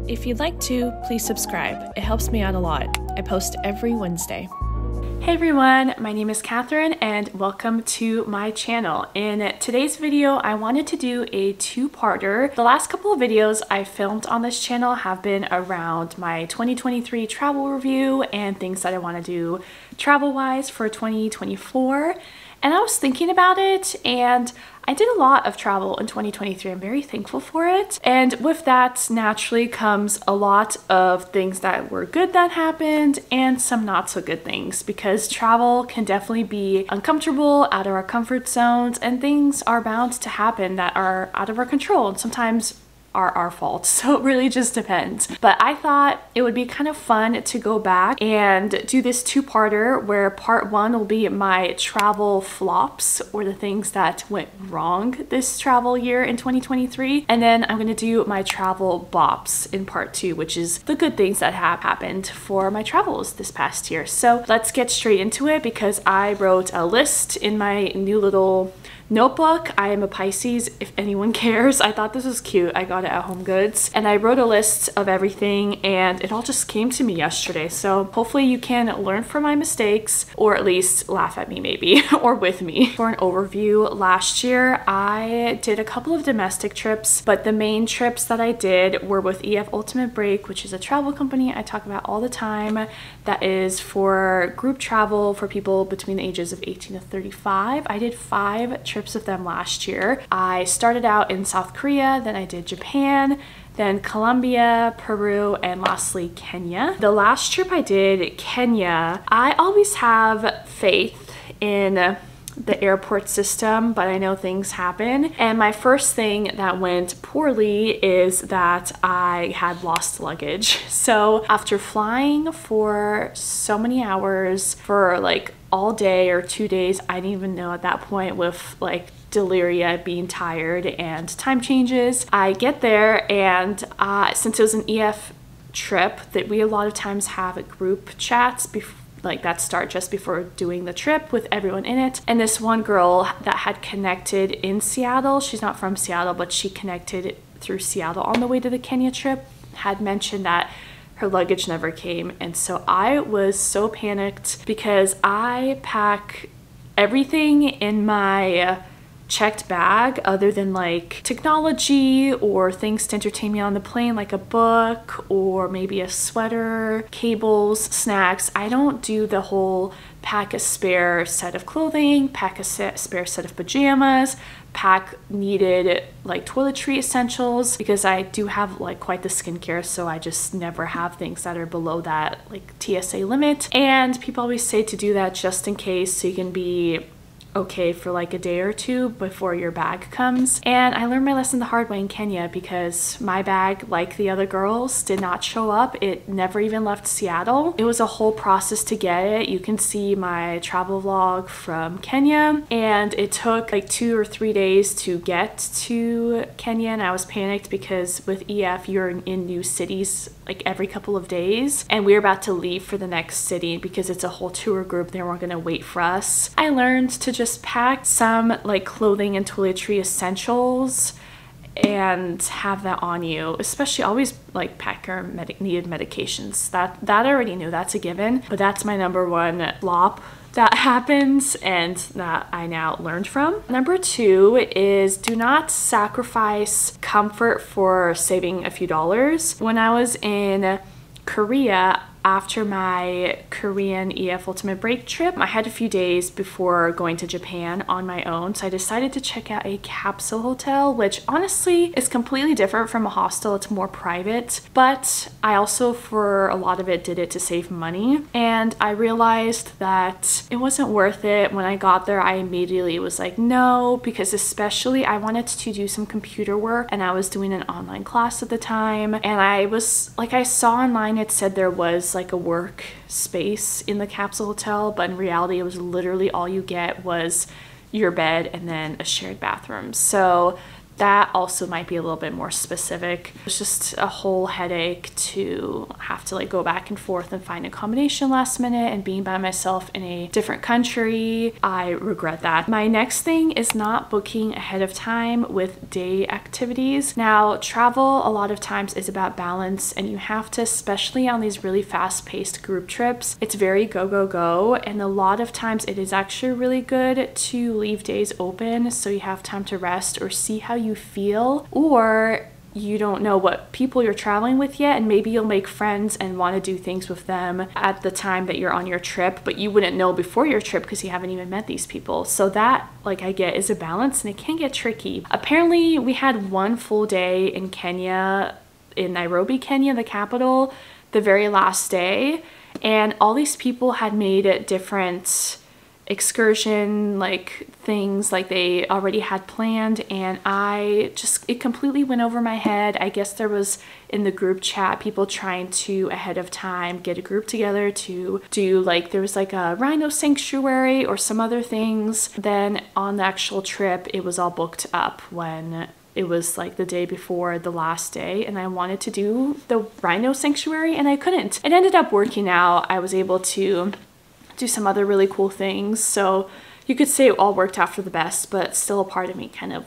If you'd like to, please subscribe. It helps me out a lot. I post every Wednesday. Hey everyone, my name is Catherine and welcome to my channel. In today's video, I wanted to do a two-parter. The last couple of videos I filmed on this channel have been around my 2023 travel review and things that I want to do travel-wise for 2024. And I was thinking about it, and I did a lot of travel in 2023. I'm very thankful for it. And with that naturally comes a lot of things that were good that happened and some not so good things, because travel can definitely be uncomfortable, out of our comfort zones, and things are bound to happen that are out of our control and sometimes are our fault. So it really just depends. But I thought it would be kind of fun to go back and do this two-parter where part one will be my travel flops, or the things that went wrong this travel year in 2023. And then I'm going to do my travel bops in part two, which is the good things that have happened for my travels this past year. So let's get straight into it, because I wrote a list in my new little notebook. I am a Pisces, if anyone cares. I thought this was cute. I got it at Home Goods, and I wrote a list of everything, and it all just came to me yesterday. So hopefully you can learn from my mistakes, or at least laugh at me maybe, or with me. For an overview, last year I did a couple of domestic trips, but the main trips that I did were with EF Ultimate Break, which is a travel company I talk about all the time that is for group travel for people between the ages of 18 to 35. I did 5 trips with them last year. I started out in South Korea, then I did Japan, then Colombia, Peru, and lastly Kenya. The last trip I did, Kenya, I always have faith in the airport system, but I know things happen. And my first thing that went poorly is that I had lost luggage. So after flying for so many hours, for like all day or 2 days, I didn't even know at that point, with like deliria, being tired, and time changes, I get there, and since it was an EF trip, that we a lot of times have group chats before, like that start just before doing the trip with everyone in it. And this one girl that had connected in Seattle, she's not from Seattle, but she connected through Seattle on the way to the Kenya trip, had mentioned that her luggage never came. And so I was so panicked, because I pack everything in my checked bag other than like technology or things to entertain me on the plane, like a book or maybe a sweater, cables, snacks. I don't do the whole pack a spare set of clothing, pack a spare set of pajamas, pack needed like toiletry essentials, because I do have like quite the skincare, so I just never have things that are below that like TSA limit. And people always say to do that just in case, so you can be okay for like a day or two before your bag comes. And I learned my lesson the hard way in Kenya, because my bag, like the other girls, did not show up. It never even left Seattle. It was a whole process to get it. You can see my travel vlog from Kenya, and it took like 2 or 3 days to get to Kenya, and I was panicked because with EF you're in new cities like every couple of days, and we were about to leave for the next city because it's a whole tour group. They weren't going to wait for us. I learned to just pack some like clothing and toiletry essentials and have that on you. Especially always like pack your needed medications. That I already knew, that's a given, but that's my number one flop that happens and that I now learned from. Number 2 is do not sacrifice comfort for saving a few dollars. When I was in Korea, after my Korean EF Ultimate Break trip, I had a few days before going to Japan on my own, so I decided to check out a Capsule Hotel, which honestly is completely different from a hostel. It's more private, but I also for a lot of it did it to save money, and I realized that it wasn't worth it. When I got there, I immediately was like no, because especially I wanted to do some computer work, and I was doing an online class at the time, and I was like, I saw online it said there was like a work space in the Capsule Hotel, but in reality it was literally all you get was your bed and then a shared bathroom. So that also might be a little bit more specific. It's just a whole headache to have to like go back and forth and find accommodation last minute, and being by myself in a different country. I regret that. My next thing is not booking ahead of time with day activities. Now, travel a lot of times is about balance, and you have to, especially on these really fast-paced group trips, it's very go, go, go, and a lot of times it is actually really good to leave days open so you have time to rest or see how you feel, or you don't know what people you're traveling with yet, and maybe you'll make friends and want to do things with them at the time that you're on your trip, but you wouldn't know before your trip because you haven't even met these people. So that, like, I get is a balance, and it can get tricky. Apparently we had one full day in Kenya, in Nairobi, Kenya, the capital, the very last day, and all these people had made different excursion like things like they already had planned, and it completely went over my head. I guess there was in the group chat people trying to ahead of time get a group together to do, like, there was like a rhino sanctuary or some other things. Then on the actual trip it was all booked up when it was like the day before the last day, and I wanted to do the rhino sanctuary and I couldn't. It ended up working out. I was able to do some other really cool things, so you could say it all worked out for the best, but still a part of me kind of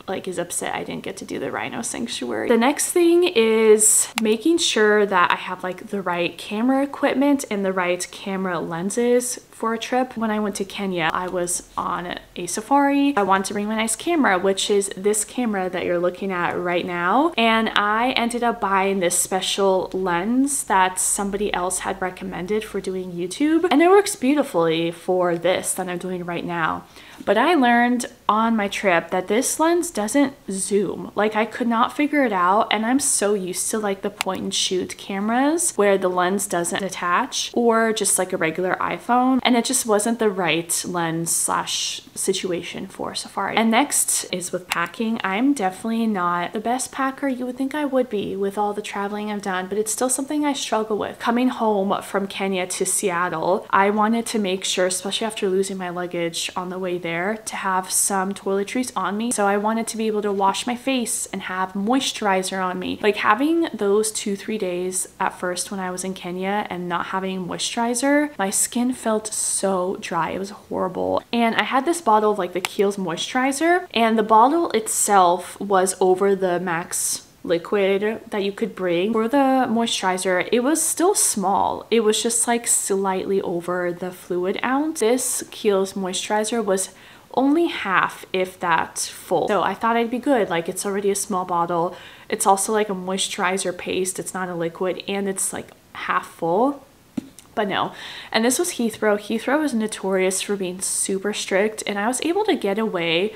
like is upset I didn't get to do the rhino sanctuary. The next thing is making sure that I have like the right camera equipment and the right camera lenses for a trip. When I went to Kenya, I was on a safari. I wanted to bring my nice camera, which is this camera that you're looking at right now. And I ended up buying this special lens that somebody else had recommended for doing YouTube. And it works beautifully for this that I'm doing right now. But I learned on my trip that this lens doesn't zoom. Like, I could not figure it out, and I'm so used to like the point and shoot cameras where the lens doesn't attach, or just like a regular iPhone, and it just wasn't the right lens slash situation for safari. And next is with packing. I'm definitely not the best packer. You would think I would be with all the traveling I've done, but it's still something I struggle with. Coming home from Kenya to Seattle, I wanted to make sure, especially after losing my luggage on the way there, to have some toiletries on me. So I wanted to be able to wash my face and have moisturizer on me. Like, having those 2-3 days at first when I was in Kenya and not having moisturizer, my skin felt so dry. It was horrible. And I had this bottle of like the Kiehl's moisturizer, and the bottle itself was over the max liquid that you could bring. For the moisturizer, it was still small. It was just like slightly over the fluid ounce. This Kiehl's moisturizer was only half, if that, full. So I thought I'd be good. Like, it's already a small bottle. It's also like a moisturizer paste. It's not a liquid, and it's like half full. But no. And this was Heathrow. Heathrow is notorious for being super strict, and I was able to get away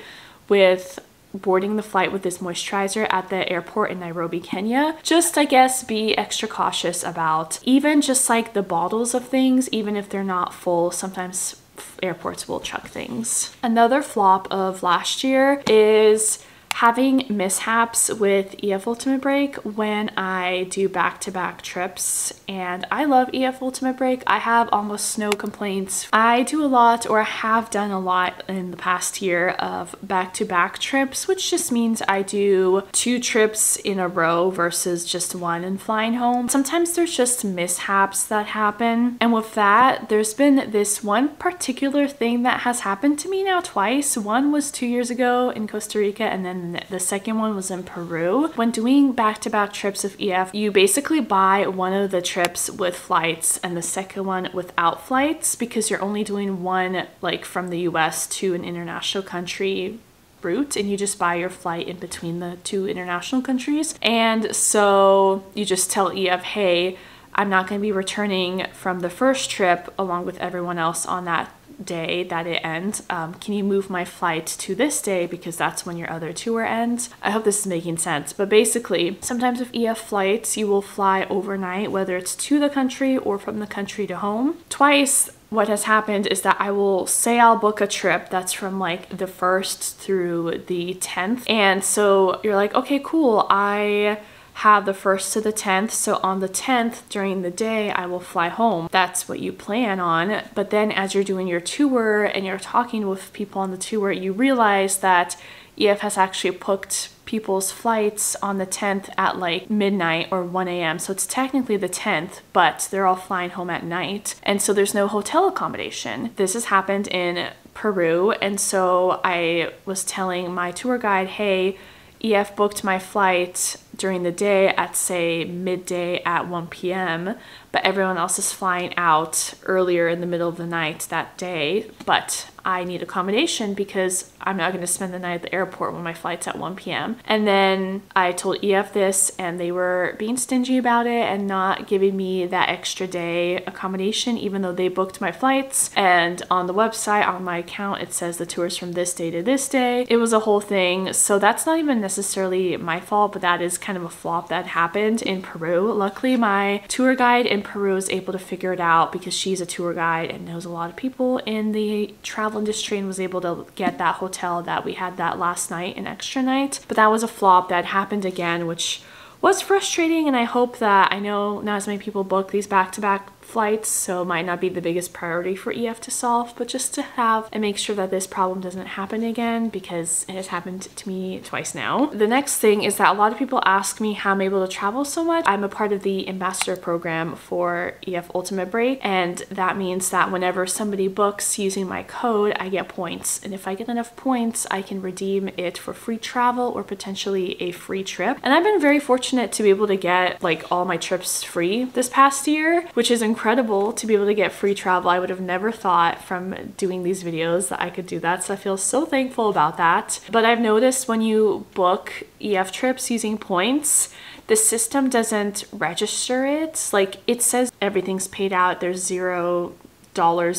with boarding the flight with this moisturizer at the airport in Nairobi, Kenya. Just, I guess, be extra cautious about even just like the bottles of things, even if they're not full. Sometimes airports will chuck things. Another flop of last year is having mishaps with EF Ultimate Break when I do back-to-back trips. And I love EF Ultimate Break. I have almost no complaints. I do a lot, or have done a lot in the past year, of back-to-back trips, which just means I do 2 trips in a row versus just 1 and flying home. Sometimes there's just mishaps that happen. And with that, there's been this one particular thing that has happened to me now twice. One was 2 years ago in Costa Rica, and then the second one was in Peru. When doing back-to-back trips of EF, you basically buy one of the trips with flights and the second one without flights, because you're only doing one like from the US to an international country route, and you just buy your flight in between the 2 international countries. And so you just tell EF, hey, I'm not going to be returning from the first trip along with everyone else on that day that it ends. Can you move my flight to this day because that's when your other tour ends? I hope this is making sense. But basically, sometimes with EF flights, you will fly overnight, whether it's to the country or from the country to home. Twice, what has happened is that I will say I'll book a trip that's from like the 1st through the 10th. And so you're like, okay, cool. I have the 1st to the 10th, so on the 10th during the day I will fly home. That's what you plan on. But then as you're doing your tour and you're talking with people on the tour, you realize that EF has actually booked people's flights on the 10th at like midnight or 1 a.m. So it's technically the 10th, but they're all flying home at night. And so there's no hotel accommodation. This has happened in Peru. And so I was telling my tour guide, hey, EF booked my flight during the day at say midday at 1 p.m. but everyone else is flying out earlier in the middle of the night that day, but I need accommodation because I'm not going to spend the night at the airport when my flight's at 1 p.m. And then I told EF this and they were being stingy about it and not giving me that extra day accommodation even though they booked my flights. And on the website, on my account, it says the tour's from this day to this day. It was a whole thing. So that's not even necessarily my fault, but that is kind of a flop that happened in Peru. Luckily, my tour guide in Peru was able to figure it out because she's a tour guide and knows a lot of people in the travel industry and was able to get that hotel that we had that last night an extra night. But that was a flop that happened again, which was frustrating, and I hope that, I know not as many people book these back-to-back flights, so it might not be the biggest priority for EF to solve, but just to have and make sure that this problem doesn't happen again because it has happened to me twice now. The next thing is that a lot of people ask me how I'm able to travel so much. I'm a part of the ambassador program for EF Ultimate Break, and that means that whenever somebody books using my code, I get points, and if I get enough points, I can redeem it for free travel or potentially a free trip. And I've been very fortunate to be able to get like all my trips free this past year, which is incredible to be able to get free travel. I would have never thought from doing these videos that I could do that, so I feel so thankful about that. But I've noticed when you book EF trips using points, the system doesn't register it. Like, it says everything's paid out, there's $0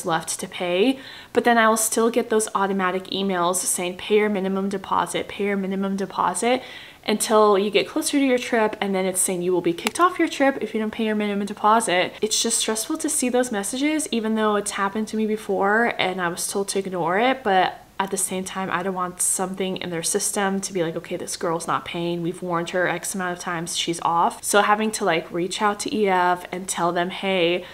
left to pay, but then I will still get those automatic emails saying pay your minimum deposit, pay your minimum deposit, until you get closer to your trip, and then it's saying you will be kicked off your trip if you don't pay your minimum deposit. It's just stressful to see those messages, even though it's happened to me before and I was told to ignore it, but at the same time, I don't want something in their system to be like, okay, this girl's not paying, we've warned her X amount of times, she's off. So having to like reach out to EF and tell them, hey,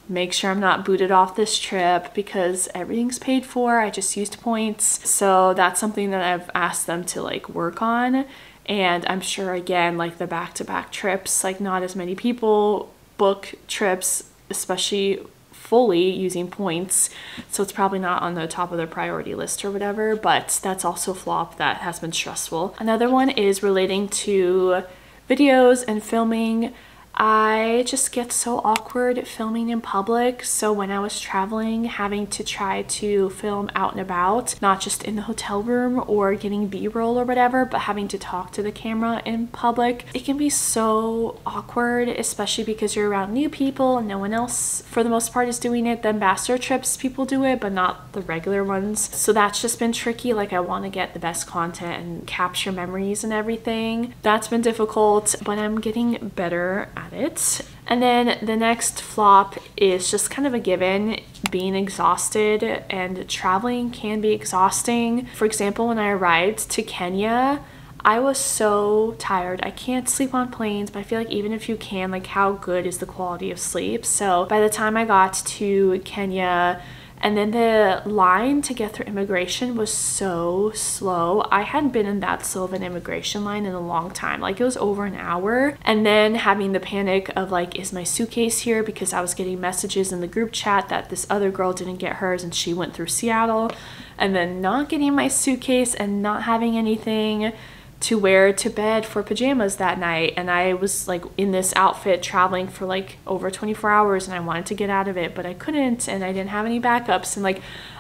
make sure I'm not booted off this trip because everything's paid for, I just used points. So that's something that I've asked them to like work on. And I'm sure, again, like the back-to-back trips, like not as many people book trips, especially fully using points, so it's probably not on the top of their priority list or whatever, but that's also a flop that has been stressful. Another one is relating to videos and filming. I just get so awkward filming in public, so when I was traveling, having to try to film out and about, not just in the hotel room or getting b-roll or whatever, but having to talk to the camera in public, it can be so awkward, especially because you're around new people and no one else for the most part is doing it. The ambassador trips people do it, but not the regular ones, so that's just been tricky. Like, I want to get the best content and capture memories and everything. That's been difficult, but I'm getting better at it. And then the next flop is just kind of a given, being exhausted, and traveling can be exhausting. For example, when I arrived to Kenya, I was so tired. I can't sleep on planes, but I feel like even if you can, like, how good is the quality of sleep? So by the time I got to Kenya, and then the line to get through immigration was so slow. I hadn't been in that slow of an immigration line in a long time. Like, it was over an hour. And then having the panic of like, is my suitcase here? Because I was getting messages in the group chat that this other girl didn't get hers and she went through Seattle. And then not getting my suitcase and not having anything to wear to bed for pajamas that night, and I was like in this outfit traveling for like over 24 hours and I wanted to get out of it, but I couldn't, and I didn't have any backups, and like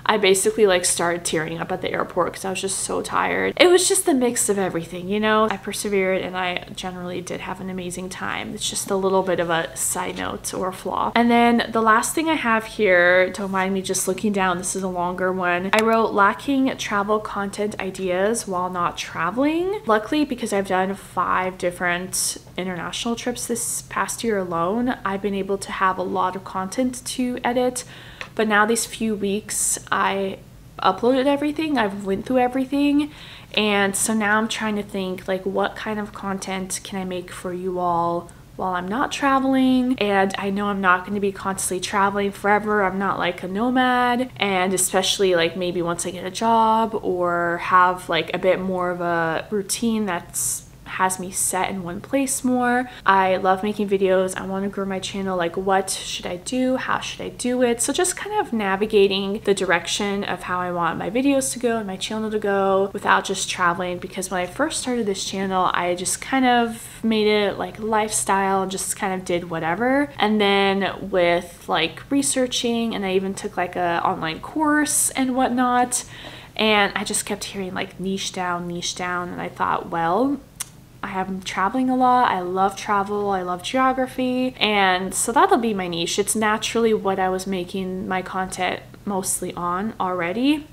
I basically like started tearing up at the airport because I was just so tired. It was just the mix of everything, you know. I persevered and I generally did have an amazing time. It's just a little bit of a side note or a flaw. And then the last thing I have here, don't mind me just looking down, this is a longer one. I wrote lacking travel content ideas while not traveling. Luckily, because I've done 5 different international trips this past year alone, I've been able to have a lot of content to edit. But now these few weeks, I uploaded everything, I've went through everything, and so now I'm trying to think like, what kind of content can I make for you all while I'm not traveling. And I know I'm not going to be constantly traveling forever. I'm not like a nomad, and especially like maybe once I get a job or have like a bit more of a routine that's has me set in one place more. I love making videos. I want to grow my channel. Like, what should I do? How should I do it? So just kind of navigating the direction of how I want my videos to go and my channel to go without just traveling, because when I first started this channel, I just kind of made it like lifestyle, just kind of did whatever. And then with like researching, and I even took like a online course and whatnot, and I just kept hearing like niche down, and I thought, well, I am traveling a lot. I love travel. I love geography. And so that'll be my niche. It's naturally what I was making my content mostly on already.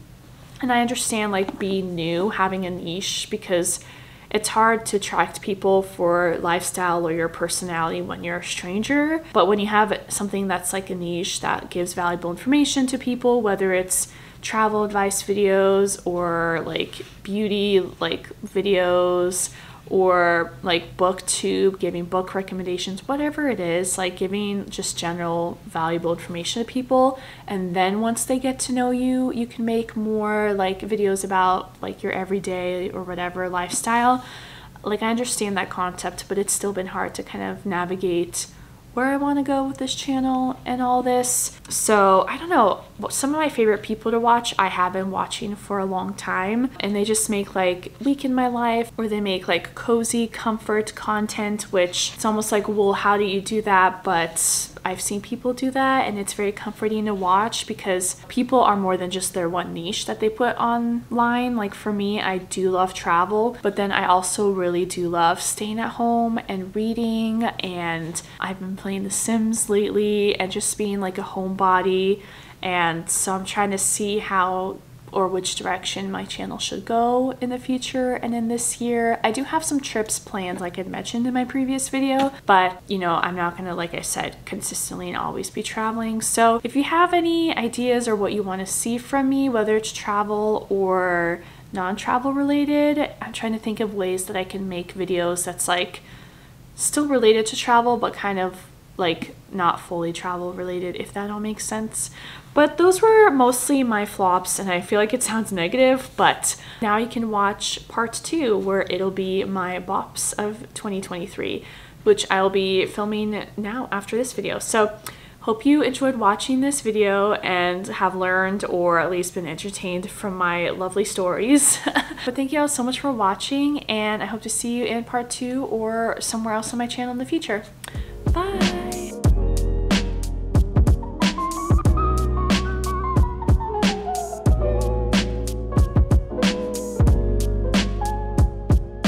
And I understand like being new, having a niche, because it's hard to attract people for lifestyle or your personality when you're a stranger. But when you have something that's like a niche that gives valuable information to people, whether it's travel advice videos or like beauty like videos, or like booktube, giving book recommendations, whatever it is, like giving just general valuable information to people. And then once they get to know you, you can make more like videos about like your everyday or whatever lifestyle. Like, I understand that concept, but it's still been hard to kind of navigate where I want to go with this channel and all this. So I don't know, some of my favorite people to watch I have been watching for a long time, and they just make like week in my life, or they make like cozy comfort content, which it's almost like, well, how do you do that? But I've seen people do that, and it's very comforting to watch, because people are more than just their one niche that they put online. Like for me, I do love travel, but then I also really do love staying at home and reading, and I've been playing The Sims lately and just being like a homebody. And so I'm trying to see how or which direction my channel should go in the future and in this year. I do have some trips planned, like I mentioned in my previous video, but you know, I'm not gonna, like I said, consistently and always be traveling. So if you have any ideas or what you want to see from me, whether it's travel or non-travel related, I'm trying to think of ways that I can make videos that's like still related to travel, but kind of like not fully travel related, if that all makes sense. But those were mostly my flops, and I feel like it sounds negative, but now you can watch part 2, where it'll be my bops of 2023, which I'll be filming now after this video. So hope you enjoyed watching this video and have learned or at least been entertained from my lovely stories. But thank you all so much for watching, and I hope to see you in part 2 or somewhere else on my channel in the future. Bye!